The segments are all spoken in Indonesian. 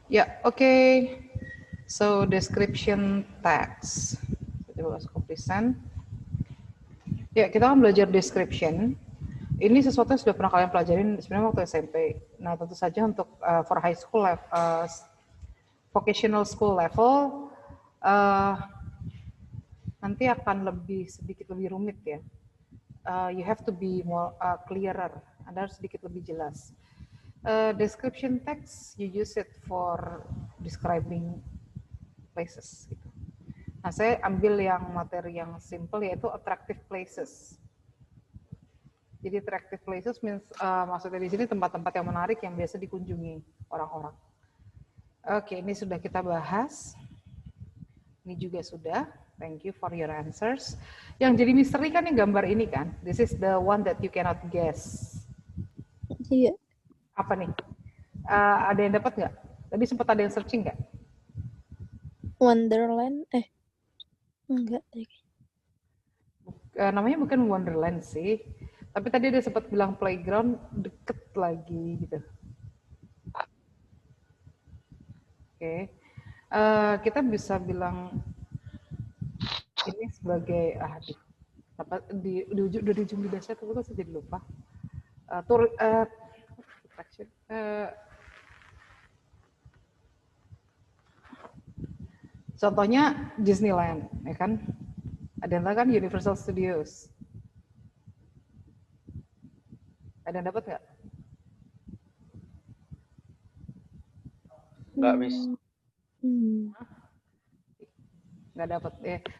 Ya, oke. So, description text. Coba masuk ke present. Ya, kita akan belajar description. Ini sesuatu yang sudah pernah kalian pelajarin sebenarnya waktu SMP. Nah, tentu saja untuk for high school level, vocational school level, nanti akan sedikit lebih rumit ya. You have to be more clearer. Anda harus sedikit lebih jelas. Description text, you use it for describing places. Gitu. Nah, saya ambil yang materi yang simple yaitu attractive places. Jadi attractive places means maksudnya di sini tempat-tempat yang menarik yang biasa dikunjungi orang-orang. Oke, ini sudah kita bahas. Ini juga sudah. Thank you for your answers. Yang jadi misteri kan yang gambar ini kan. This is the one that you cannot guess. Iya. Apa nih? Ada yang dapat nggak? Tadi sempat ada yang searching nggak? Wonderland. Enggak. Namanya bukan Wonderland sih. Tapi tadi dia sempat bilang playground deket lagi gitu. Oke. Kita bisa bilang ini sebagai di ujung lidahnya tuh saya jadi lupa. Contohnya Disneyland, ya kan? Ada yang tahu kan Universal Studios. Ada yang dapat nggak? Nggak, Miss. Nggak dapat.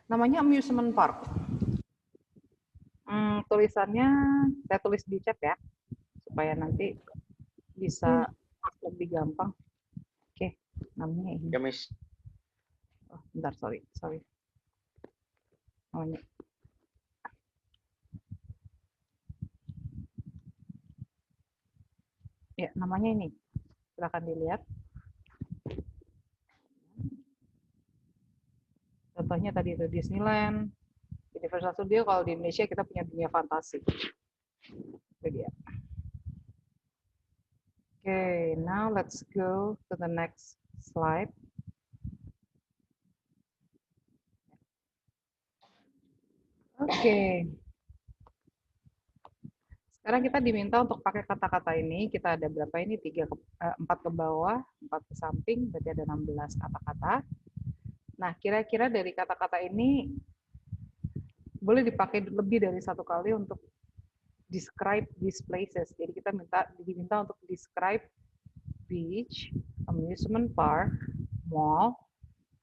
Namanya amusement park. Tulisannya saya tulis di chat ya, supaya nanti bisa lebih gampang. Oke, namanya ini. Ya, Miss. Oh, bentar, sorry. Namanya. Ya, namanya ini. Silakan dilihat. Contohnya tadi itu Disneyland, Universal Studio. Kalau di Indonesia kita punya dunia fantasi. Itu dia. Okay, now let's go to the next slide. Oke. Sekarang kita diminta untuk pakai kata-kata ini. Kita ada berapa ini? 4 ke bawah, 4 ke samping, berarti ada 16 kata-kata. Nah, kira-kira dari kata-kata ini boleh dipakai lebih dari satu kali untuk describe these places. Jadi kita diminta untuk describe beach, amusement park, mall,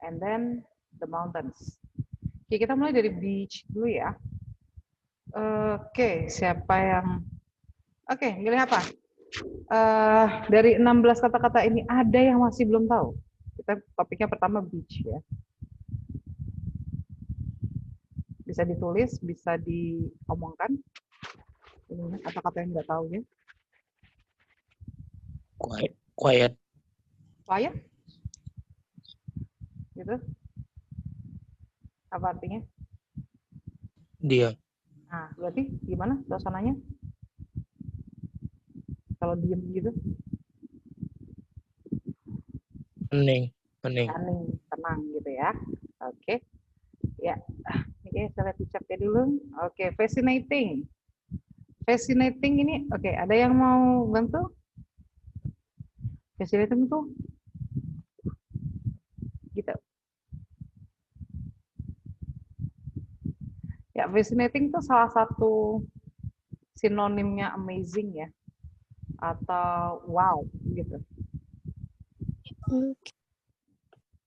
and then the mountains. Oke, kita mulai dari beach dulu ya. Oke, siapa yang... Oke, milih apa? Dari 16 kata-kata ini ada yang masih belum tahu. Kita topiknya pertama beach ya. Bisa ditulis, bisa diomongkan. Ini kata-kata yang nggak tahu ya. Quiet. Quiet? Gitu. Apa artinya? Diam. Nah, berarti gimana suasananya? Kalau diem gitu? Hening. Tenang gitu ya. Oke. Ya. Oke, saya lihat ucapnya dulu. Oke, fascinating. Fascinating ini, oke, ada yang mau bantu? Fascinating itu gitu. Ya, fascinating itu salah satu sinonimnya amazing ya, atau wow gitu.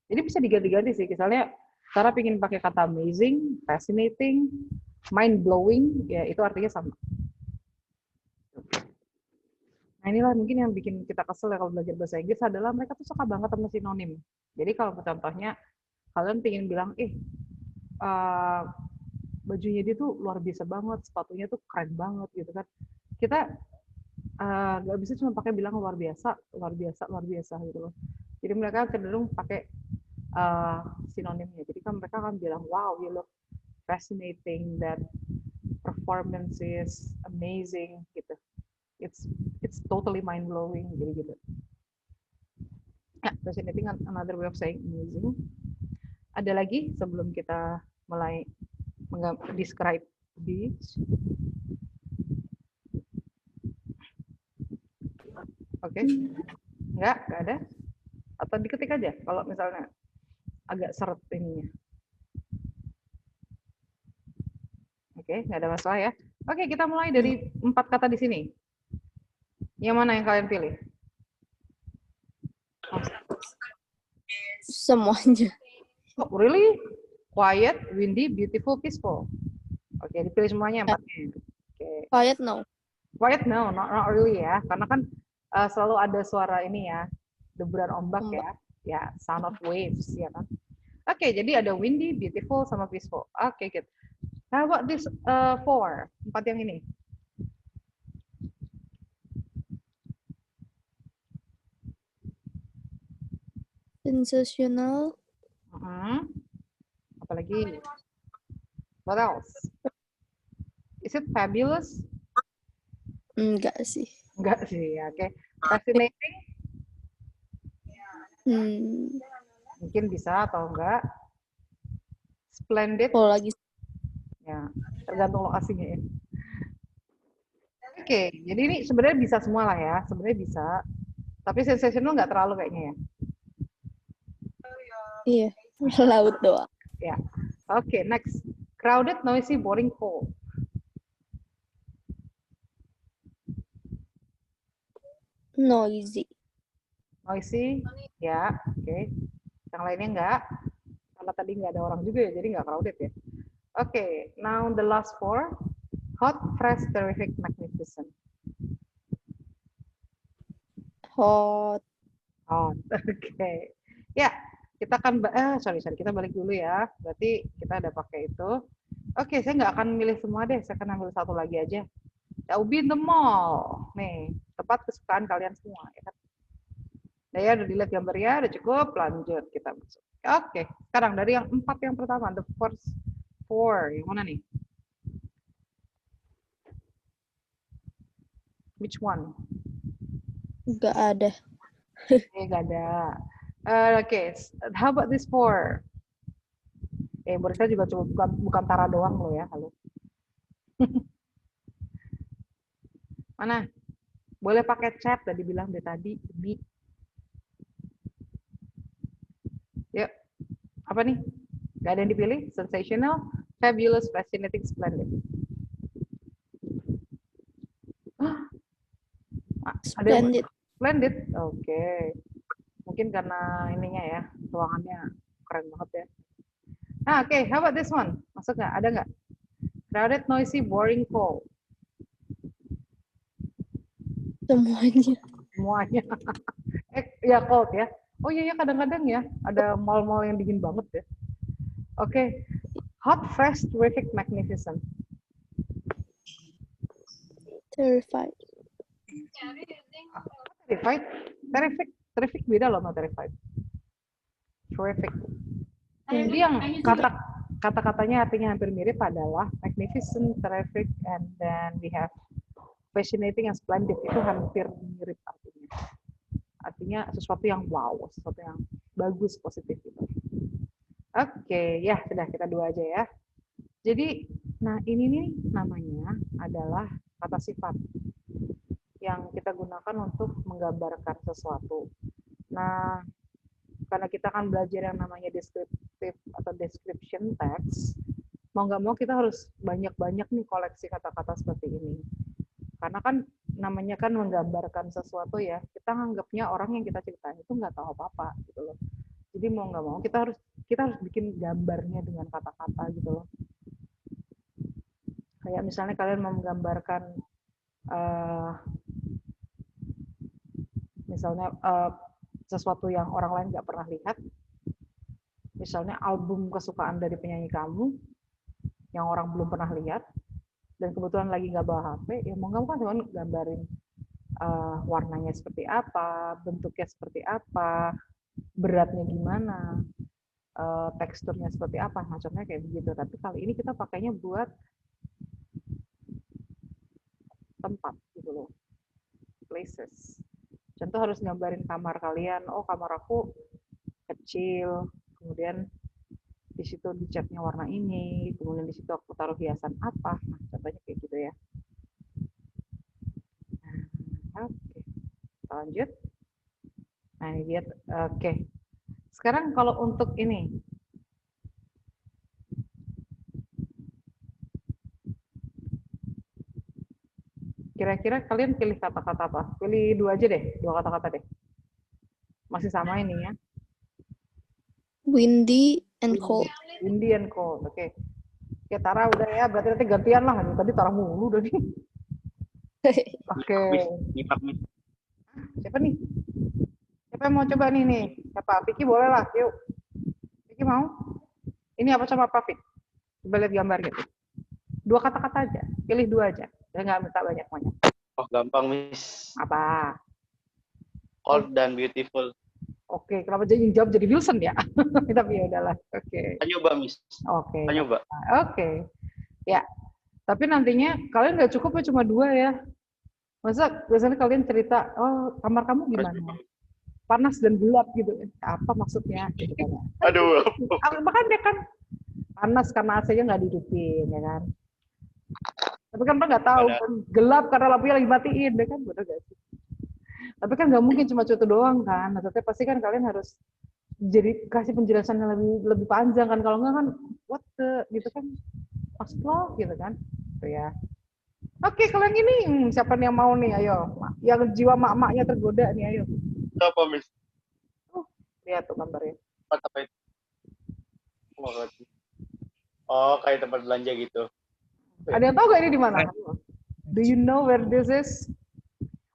Jadi bisa diganti-ganti sih, misalnya Sarah pingin pakai kata amazing, fascinating, mind blowing, ya itu artinya sama. Nah inilah mungkin yang bikin kita kesel ya kalau belajar bahasa Inggris adalah mereka tuh suka banget sama sinonim. Jadi kalau contohnya kalian pingin bilang, bajunya dia tuh luar biasa banget, sepatunya tuh keren banget gitu kan. Kita nggak bisa cuma pakai bilang luar biasa gitu loh. Jadi mereka cenderung pakai sinonimnya. Jadi kan mereka akan bilang, wow, you look fascinating, that performance is amazing gitu. It's totally mind blowing, jadi gitu. Ya, fascinating another way of saying amusing. Ada lagi sebelum kita mulai describe beach? Oke, nggak ada. Atau diketik aja kalau misalnya agak seret ininya. Oke, nggak ada masalah ya. Oke, kita mulai dari 4 kata di sini. Yang mana yang kalian pilih? Semuanya. Oh, really? Quiet, windy, beautiful, peaceful. Oke, dipilih semuanya 4-nya. Oke. Quiet no. Quiet, no, not really ya. Karena kan selalu ada suara ini ya, deburan ombak ya. Ya, sound of waves ya kan. Oke, jadi ada windy, beautiful, sama peaceful. Oke, good. How about this 4? 4 yang ini. Sensational. Apalagi? What else? Is it fabulous? Enggak sih. Enggak sih, oke. Fascinating? Mungkin bisa atau enggak. Splendid? Kalau lagi Ya, tergantung lokasinya ya. Oke, jadi ini sebenarnya bisa semua lah ya. Sebenarnya bisa. Tapi sensational nggak terlalu kayaknya ya. iya, laut doang. Ya. Oke, next. Crowded, noisy, boring, cold. Noisy. Noisy, ya, oke. Yang lainnya enggak. Karena tadi nggak ada orang juga ya, jadi nggak crowded ya. Oke, now the last 4. Hot, fresh, terrific, magnificent. Hot. Hot, oke. Ya, kita akan, sorry, kita balik dulu ya. Berarti kita udah pakai itu. Oke, saya nggak akan milih semua deh, saya akan ambil satu lagi aja. That will be in the mall. Nih, tempat kesukaan kalian semua. Ya kan? Nah, ya, udah dilihat gambarnya, udah cukup, lanjut kita masuk. Oke, sekarang dari yang 4 yang pertama, the first 4, yang mana nih? Which one? Enggak ada. Nggak ada. Oke, how about this 4? Borisa juga cuma bukan Tara doang loh ya, halo. Mana? Boleh pakai chat, tadi bilang dari tadi, ini. Yuk, apa nih? Gak ada yang dipilih? Sensational, fabulous, fascinating, splendid. Splendid. Splendid, oke. Mungkin karena ininya ya, ruangannya keren banget ya. Nah, oke, how about this one? Masuk nggak? Ada nggak? Crowded, noisy, boring, cold. Semuanya. Semuanya. Ya cold ya. Oh iya ya, kadang-kadang ya ada mall-mall yang dingin banget ya. Oke. Hot, fresh, terrific, magnificent. Terrified. Terrified? Terrific beda loh sama terrified. Terrific. Jadi yang kata-katanya artinya hampir mirip adalah magnificent, terrific, and then we have fascinating and splendid. Itu hampir mirip artinya. Artinya sesuatu yang wow, sesuatu yang bagus, positif gitu. Oke, ya sudah kita 2 aja ya. Jadi, nah ini nih namanya adalah kata sifat yang kita gunakan untuk menggambarkan sesuatu. Nah, karena kita akan belajar yang namanya descriptive atau description text, mau nggak mau kita harus banyak-banyak nih koleksi kata-kata seperti ini. Karena kan namanya kan menggambarkan sesuatu ya, kita anggapnya orang yang kita ceritain itu nggak tahu apa-apa gitu loh. Jadi mau nggak mau kita harus bikin gambarnya dengan kata-kata gitu loh. Kayak misalnya kalian mau menggambarkan misalnya sesuatu yang orang lain nggak pernah lihat, misalnya album kesukaan dari penyanyi kamu yang orang belum pernah lihat dan kebetulan lagi nggak bawa HP, ya mau nggak mau kan cuma gambarin warnanya seperti apa, bentuknya seperti apa, beratnya gimana, teksturnya seperti apa, macamnya kayak begitu. Tapi kali ini kita pakainya buat tempat gitu loh, places. Contoh harus gambarin kamar kalian. Oh, kamar aku kecil. Kemudian di situ dicatnya warna ini. Kemudian di situ aku taruh hiasan apa. Nah, contohnya kayak gitu ya. Nah, oke. Kita lanjut. Nah, ini dia. Oke. Sekarang kalau untuk ini. Kira-kira kalian pilih kata-kata apa? Pilih dua aja deh. Dua kata-kata deh. Masih sama ini ya. Windy and cold. Windy and cold. Oke. Ya Tara udah ya. Berarti nanti gantian lah. Tadi Tara mulu udah nih. Oke. Siapa nih? Siapa yang mau coba nih? Siapa? Vicky boleh lah. Yuk. Vicky mau? Ini apa sama apa, Vicky? Coba lihat gambar gitu. Dua kata-kata aja. Pilih dua aja. Dan nggak minta banyak-banyak. Oh, gampang, Miss. Apa? Cold dan beautiful. Oke, kenapa jadi jawab jadi Wilson ya? Tapi ya udahlah. Oke. Ayo, Mbak, Miss. Oke. Ayo, Mbak. Oke. Ya. Tapi nantinya kalian nggak cukup ya cuma dua ya. Masa biasanya kalian cerita, oh kamar kamu gimana? Panas dan gelap gitu. Apa maksudnya? Gitu kan. Aduh. Makanya kan panas karena AC-nya nggak dihidupin, ya kan? Tapi kan nggak tahu, kan gelap karena lampunya lagi matiin, ya kan? Betul gak sih? Tapi kan nggak mungkin cuma itu doang kan. Maksudnya pasti kan kalian harus jadi kasih penjelasan yang lebih panjang kan. Kalau nggak kan, what the, gitu kan? Maksud lo, gitu kan? Tuh ya. Oke, kalian ini siapa nih yang mau nih? Ayo, yang jiwa mak-maknya tergoda nih, ayo. Apa, Miss? Lihat tuh gambarnya. Apa itu? Oh, kayak tempat belanja gitu. Ada yang tahu gak ini di mana? Do you know where this is?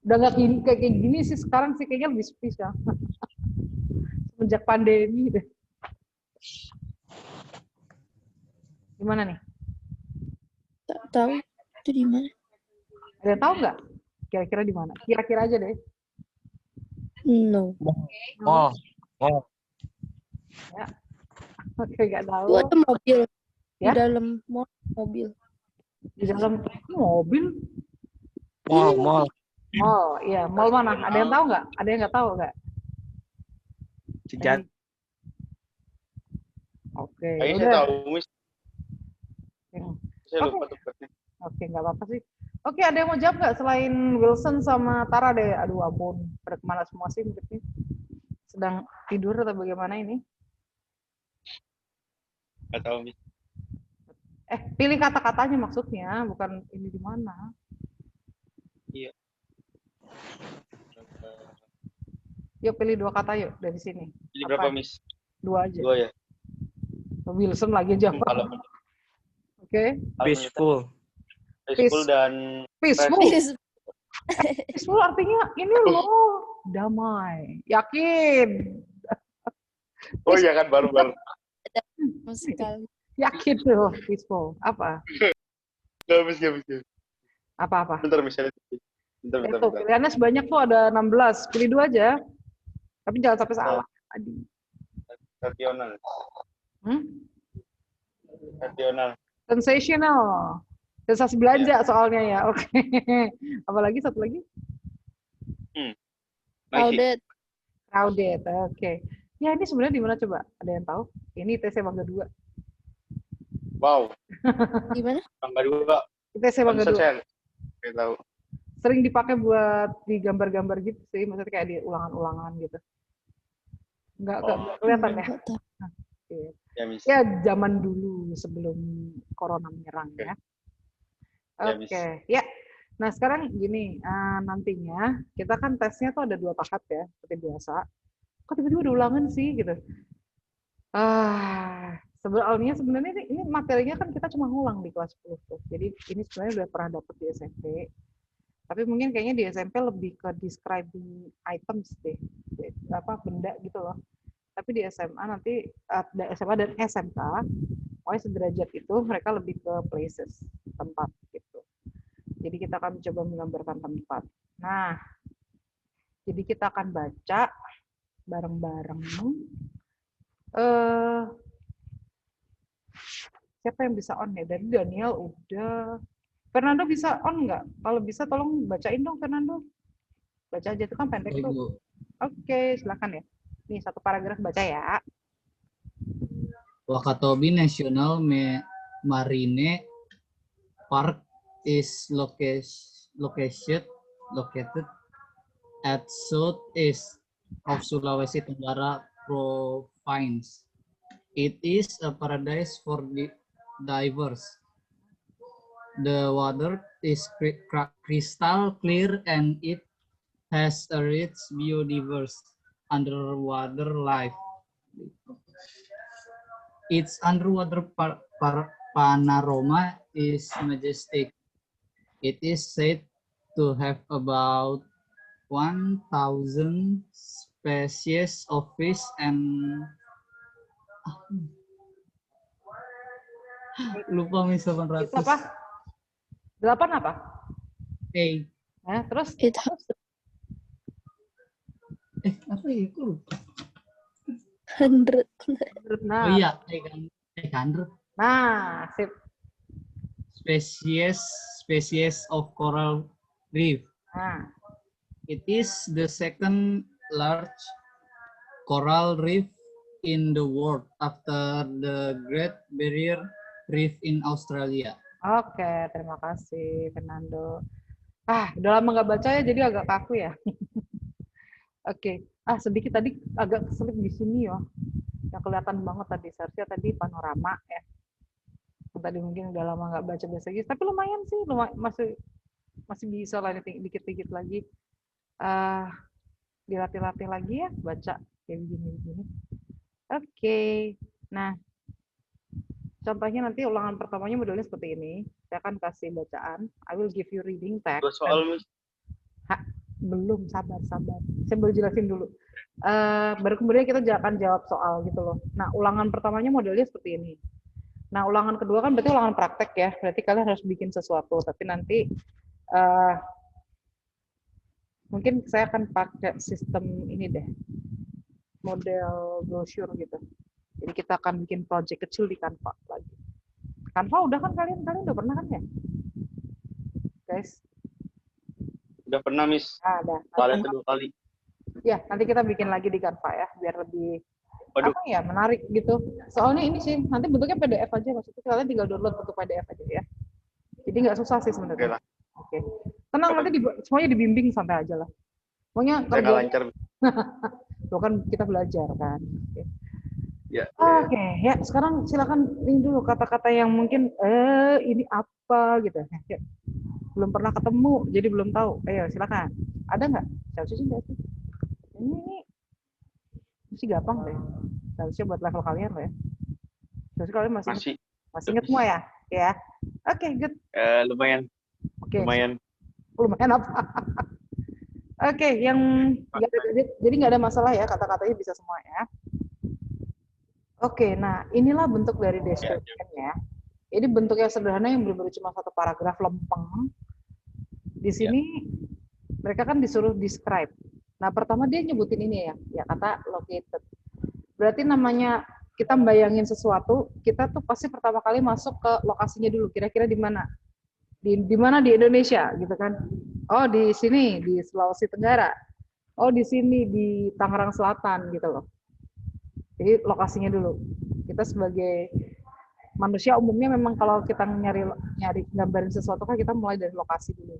Udah nggak kayak gini sih sekarang sih kayaknya lebih sepi ya. Semenjak pandemi deh. Gimana nih? Tak tahu itu di mana. Ada yang tahu nggak? Kira-kira di mana? Kira-kira aja deh. No. Oh. Ya. Oke, nggak tahu. Itu ada mobil Ya? di dalam mobil. Di dalam mobil? Mall. Mall, iya. Mall mana? Ada yang tahu nggak? Ada yang nggak tahu nggak? Sejat. Oke. Kayaknya Udah. saya tahu, Miss. Saya lupa tempatnya. Oke, nggak apa-apa sih. Oke, ada yang mau jawab nggak selain Wilson sama Tara deh? Aduh ampun, pada kemana semua sih mungkin? Sedang tidur atau bagaimana ini? Nggak tahu, Miss. Pilih kata-katanya maksudnya, bukan ini di mana. Iya. Yuk pilih dua kata yuk dari sini. Ini Apa? berapa, Miss? Dua aja. Dua ya. Wilson lagi jawab. Kalau Oke. Peaceful. peaceful dan Peaceful. Peaceful. Peaceful artinya ini loh, damai. Yakin. oh iya kan baru Sekali. Yakin tuh peaceful. Apa? nggak bisa Apa-apa? bentar misalnya bentar Itu pilihannya sebanyak tuh ada 16. Pilih dua aja. Tapi jangan sampai salah. Adi. rasional Hmm? rasional Sensational. Sensasi belanja soalnya ya. Oke. Apalagi satu lagi? noisy Crowded. Crowded. Oke. Ya ini sebenarnya di mana coba? Ada yang tahu? Ini ITC Bangga 2. wow Gimana? tambah dua ITC Bangga 2. saya tahu Sering dipakai buat di gambar-gambar gitu sih. Maksudnya kayak di ulangan-ulangan gitu. Nggak kelihatan ya? Nggak tahu. Iya. ya Miss Ya zaman dulu sebelum corona menyerang ya. Ya, Oke, Miss. ya. Nah sekarang gini, nantinya kita kan tesnya tuh ada 2 tahap ya, seperti biasa. Kok tiba-tiba ada ulangan sih gitu? Sebenarnya ini materinya kan kita cuma ngulang di kelas 10 tuh. Jadi ini sebenarnya udah pernah dapet di SMP. Tapi mungkin kayaknya di SMP lebih ke describing items deh, apa benda gitu loh. Tapi di SMA nanti SMA dan SMK, pokoknya sederajat itu mereka lebih ke places, tempat gitu. Jadi kita akan coba menggambarkan tempat. Nah, jadi kita akan baca bareng-bareng. Siapa yang bisa on ya? Dari Daniel udah. Fernando bisa on nggak? Kalau bisa tolong bacain dong Fernando. Baca aja, itu kan pendek tuh. Ibu. Oke, silakan ya. Nih, satu paragraf baca ya. Wakatobi National Marine Park is located at southeast of Sulawesi Tenggara Province. It is a paradise for divers. The water is crystal clear and it has a rich biodiverse underwater life. Its underwater panorama is majestic. It is said to have about 1,000 species of fish and lupa mis Itu 800. apa? 8 apa? Nah, terus? It Apa ya? Aku lupa. 100. Nah, Oh iya, 800 nah, sip. species of coral reef. Nah, It is the second large coral reef in the world after the Great Barrier Reef in Australia. oke, terima kasih Fernando. Udah lama nggak baca ya, jadi agak kaku ya. Oke, sedikit tadi agak kesulit di sini ya. Yang kelihatan banget tadi, seharusnya tadi panorama ya. Tadi mungkin udah lama nggak baca bahasa Inggris, tapi lumayan sih, masih bisa lah dikit-dikit lagi. Dilatih-latih lagi ya, baca kayak begini-begini. Oke, nah contohnya nanti ulangan pertamanya modelnya seperti ini. Saya akan kasih bacaan. I will give you reading text. 2 soal, Miss. Belum, sabar. Saya baru jelasin dulu. Baru kemudian kita akan jawab soal gitu loh. Nah, ulangan pertamanya modelnya seperti ini. Nah, ulangan kedua kan berarti ulangan praktek ya. Berarti kalian harus bikin sesuatu. Tapi nanti mungkin saya akan pakai sistem ini deh. Model brochure gitu. Jadi kita akan bikin project kecil di Canva lagi. Canva udah kan kalian udah pernah kan ya? Guys, Udah pernah, Miss. ada. Kalian kedua kali. Ya, nanti kita bikin lagi di Canva ya, biar lebih Waduh. apa ya, menarik gitu. Soalnya ini sih, nanti bentuknya PDF aja, maksudnya kalian tinggal download bentuk PDF aja ya. Jadi nggak susah sih Oke sebenarnya. lah. Oke. Tenang, nanti semuanya dibimbing santai aja lah. Pokoknya Saya nggak lancar. Loh kan kita belajar kan. Oke. Ya. Oke, ya sekarang silakan ini dulu kata-kata yang mungkin ini apa gitu. Ya, belum pernah ketemu, jadi belum tahu. Ayo silakan. Ada nggak? Seharusnya sih nggak sih. Ini masih gampang deh. Harusnya buat level kalian loh ya. Harusnya kalian masih ingat semua ya? Ya. Oke, good. Lumayan. Oke. Lumayan. Lumayan apa? Oke, yang jadi nggak ada masalah ya, kata-katanya bisa semua ya. Oke, nah inilah bentuk dari description ya. Ini bentuk yang sederhana yang benar-benar cuma satu paragraf lempeng. Di sini mereka kan disuruh describe. Nah, pertama dia nyebutin ini ya kata located. Berarti namanya kita membayangin sesuatu, kita tuh pasti pertama kali masuk ke lokasinya dulu. Kira-kira di mana? Di mana di Indonesia gitu kan? Oh, di sini di Sulawesi Tenggara. Oh, di sini di Tangerang Selatan gitu loh. Jadi lokasinya dulu. Kita sebagai manusia umumnya memang kalau kita nyari gambarin sesuatu kan kita mulai dari lokasi dulu.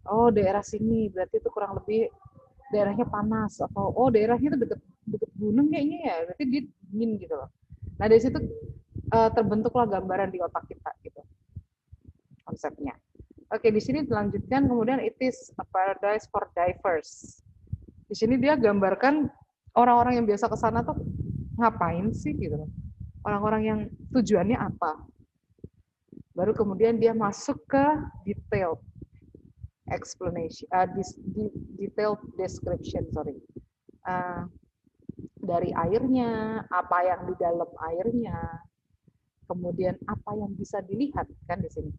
Oh, daerah sini berarti itu kurang lebih daerahnya panas atau oh daerahnya itu deket gunung kayaknya ya, berarti dia dingin gitu loh. Nah dari situ terbentuklah gambaran di otak kita gitu konsepnya. Oke, di sini dilanjutkan kemudian it is a paradise for divers. Di sini dia gambarkan orang-orang yang biasa ke sana tuh ngapain sih gitu loh. Orang-orang yang tujuannya apa. Baru kemudian dia masuk ke detailed explanation, detailed description, dari airnya, apa yang di dalam airnya, kemudian apa yang bisa dilihat kan di sini,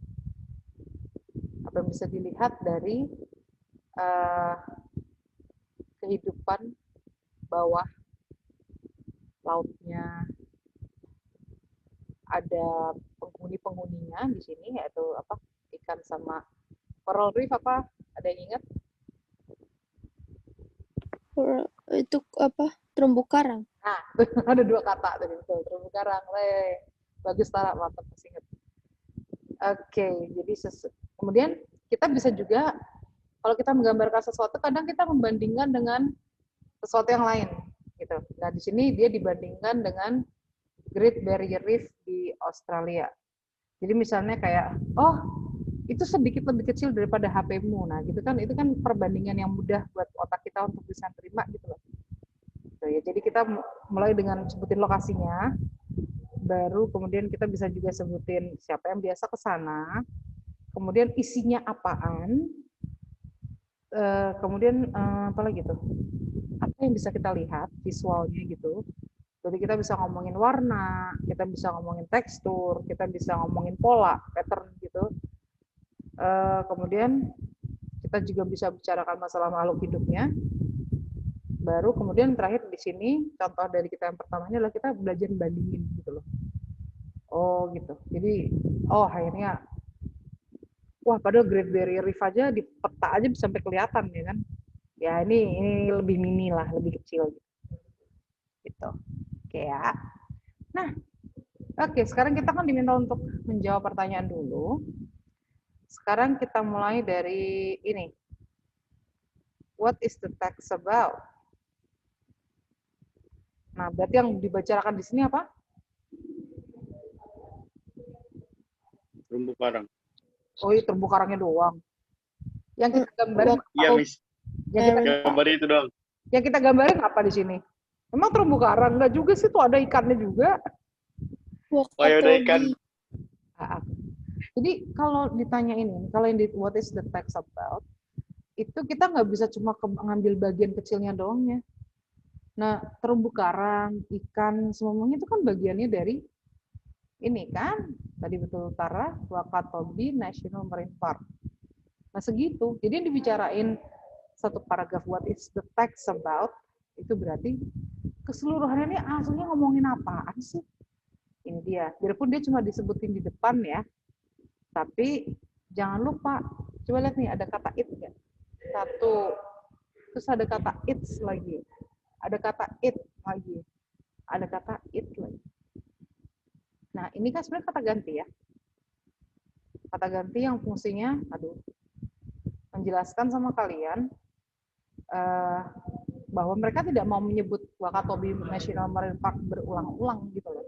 apa yang bisa dilihat dari kehidupan bawah lautnya, ada penghuni-penghuninya di sini yaitu apa ikan sama coral reef apa ada yang ingat? Itu apa? Terumbu karang. Nah, ada dua kata tadi betul. Terumbu karang. Bagus Tara, mantap masih ingat. Oke, jadi kemudian kita bisa juga kalau kita menggambarkan sesuatu kadang kita membandingkan dengan sesuatu yang lain gitu. Nah, di sini dia dibandingkan dengan Great Barrier Reef di Australia. Jadi misalnya kayak, oh itu sedikit lebih kecil daripada HP-mu. Nah, gitu kan, itu kan perbandingan yang mudah buat otak kita untuk bisa terima gitu loh. Gitu ya. Jadi kita mulai dengan sebutin lokasinya, baru kemudian kita bisa juga sebutin siapa yang biasa ke sana, kemudian isinya apaan, kemudian apa lagi tuh? Apa yang bisa kita lihat visualnya gitu. Jadi kita bisa ngomongin warna, kita bisa ngomongin tekstur, kita bisa ngomongin pola, pattern gitu. Kemudian kita juga bisa bicarakan masalah makhluk hidupnya. Baru kemudian terakhir di sini contoh dari kita yang pertamanya adalah kita belajar bandingin gitu loh. Oh gitu. Jadi akhirnya wah padahal Great Barrier Reef aja di peta aja bisa sampai kelihatan ya kan. Ya ini lebih mini lah, lebih kecil gitu. Oke ya. Nah, oke, sekarang kita kan diminta untuk menjawab pertanyaan dulu. Sekarang kita mulai dari ini. What is the text about? Nah, berarti yang dibicarakan di sini apa? Terumbu karang. Oh, iya, terumbu karangnya doang. Yang kita gambarin Iya, apa? Miss. Yang kita, Gambar itu doang. yang kita gambarin apa di sini? Emang terumbu karang? Enggak juga sih, tuh ada ikannya juga. Oh, ya udah ikan. Jadi kalau ditanya ini, kalau yang di what is the text about, itu kita nggak bisa cuma ngambil bagian kecilnya doang ya. Nah, terumbu karang, ikan, semuanya itu kan bagiannya dari ini kan, tadi betul Tara, Wakatobi National Marine Park. Nah, segitu. Jadi yang dibicarain satu paragraf what is the text about, itu berarti keseluruhannya ini aslinya ngomongin apaan sih? Ini dia. Biarpun dia cuma disebutin di depan ya, tapi jangan lupa, coba lihat nih ada kata it nggak? Satu, terus ada kata it's lagi, ada kata it lagi, ada kata it lagi. Nah ini kan sebenarnya kata ganti ya, kata ganti yang fungsinya, menjelaskan sama kalian bahwa mereka tidak mau menyebut Wakatobi National Marine Park berulang-ulang gitu loh.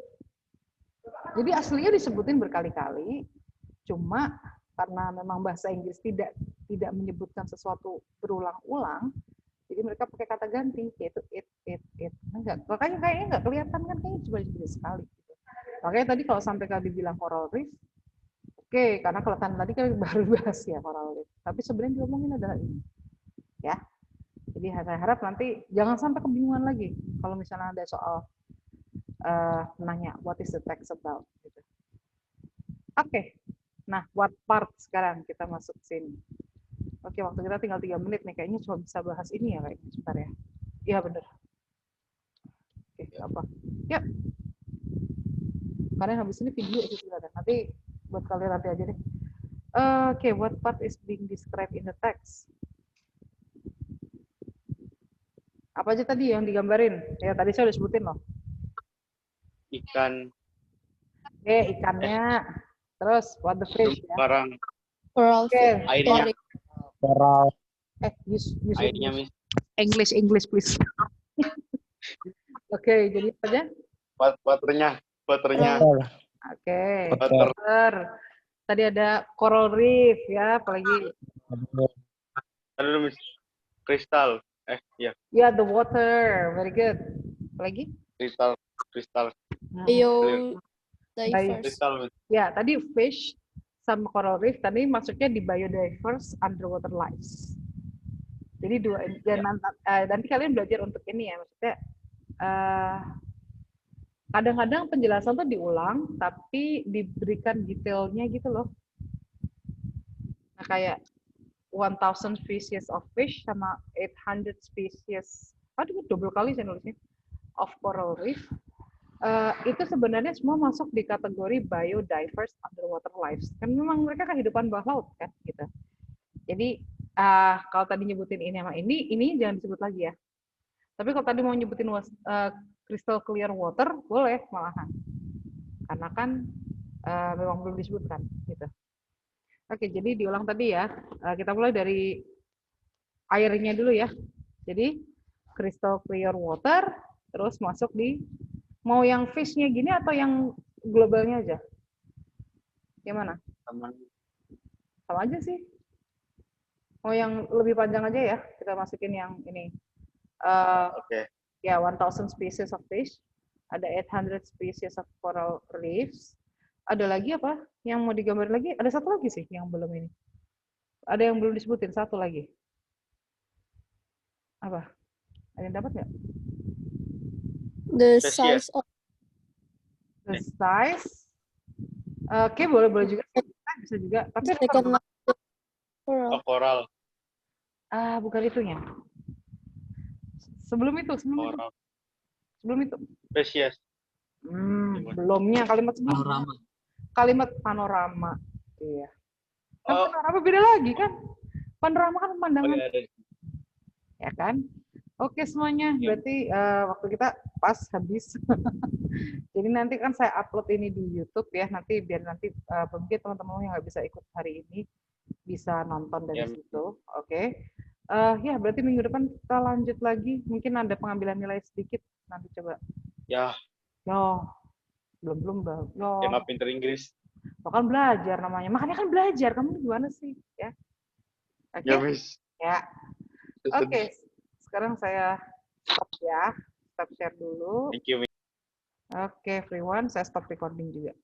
Jadi aslinya disebutin berkali-kali, cuma karena memang bahasa Inggris tidak menyebutkan sesuatu berulang-ulang, jadi mereka pakai kata ganti, yaitu it. Enggak, makanya kayaknya nggak kelihatan kan, kayaknya cuma jadi sekali. Gitu. Makanya tadi kalau sampai kali bilang coral reef, oke, karena kelihatan tadi kan baru bahas ya coral reef. Tapi sebenarnya diomongin adalah ini, ya. Jadi saya harap nanti jangan sampai kebingungan lagi kalau misalnya ada soal nanya what is the text about gitu. Oke. Nah, what part sekarang kita masuk sini. Oke, waktu kita tinggal 3 menit nih, kayaknya cuma bisa bahas ini ya kayaknya sebentar ya. Iya benar. Oke, apa? Yap. Karena habis ini video sih sebenarnya. Nanti buat kalian nanti aja deh. Oke, what part is being described in the text? Apa aja tadi yang digambarin? Ya tadi saya udah sebutin loh. Ikan. Ikannya. Terus what the fish ya. Karang. Coral Oke. Airnya. Coral. Use Airnya, Miss. English please. Oke, jadi apa aja? Waternya. Oke. Water. Tadi ada coral reef ya, apalagi? Aduh, Miss. Kristal. Ya. Ya, the water. Very good. Apalagi? Kristal. Biodiverse. Kristal. Ya, tadi fish sama coral reef tadi masuknya di biodiverse underwater lives. Jadi dua dan nanti kalian belajar untuk ini ya, maksudnya kadang-kadang penjelasan tuh diulang tapi diberikan detailnya gitu loh. Nah, kayak 1000 species of fish sama 800 species, double kali saya nulisnya, of coral reef. Itu sebenarnya semua masuk di kategori biodiverse underwater lives. Kan memang mereka kehidupan bawah laut kan gitu. Jadi kalau tadi nyebutin ini sama ini jangan disebut lagi ya. Tapi kalau tadi mau nyebutin crystal clear water, boleh malahan. Karena kan memang belum disebutkan gitu. Oke, jadi diulang tadi ya. Kita mulai dari airnya dulu ya. Jadi crystal clear water, terus masuk di mau yang fish-nya gini atau yang globalnya aja? Gimana? Sama. Sama aja sih. Mau yang lebih panjang aja ya. Kita masukin yang ini. Oke. Ya, 1000 species of fish. Ada 800 species of coral reefs. Ada lagi apa? Yang mau digambar lagi? Ada satu lagi sih yang belum ini. Ada yang belum disebutin, satu lagi. Apa? Ada yang dapat nggak? The Spesies. size of The size. Oke, boleh juga. Bisa juga. Tapi ada second tambahan. largest coral. Oh, coral. Bukan itunya. Sebelum itu. Coral. Sebelum itu. Spesies. Belumnya kalimat sebelum. Panorama. Kalimat panorama. Iya. Kan Oh. panorama beda lagi kan? Panorama kan pemandangan. Ada. Ya kan? Oke semuanya, Iya. berarti waktu kita pas habis. Jadi nanti kan saya upload ini di YouTube ya, nanti biar nanti mungkin teman-teman yang nggak bisa ikut hari ini bisa nonton dari Ya. situ. Oke. Ya berarti minggu depan kita lanjut lagi. Mungkin ada pengambilan nilai sedikit nanti coba. Ya, Yo, belum bang. Yo, yang nggak pinter Inggris. lo kan belajar namanya. Makanya kan belajar. Kamu gimana sih? Ya. Oke. Ya, Miss. Ya. Oke. Sekarang saya stop ya. Stop share dulu. Thank you, Miss. Oke, everyone. Saya stop recording juga.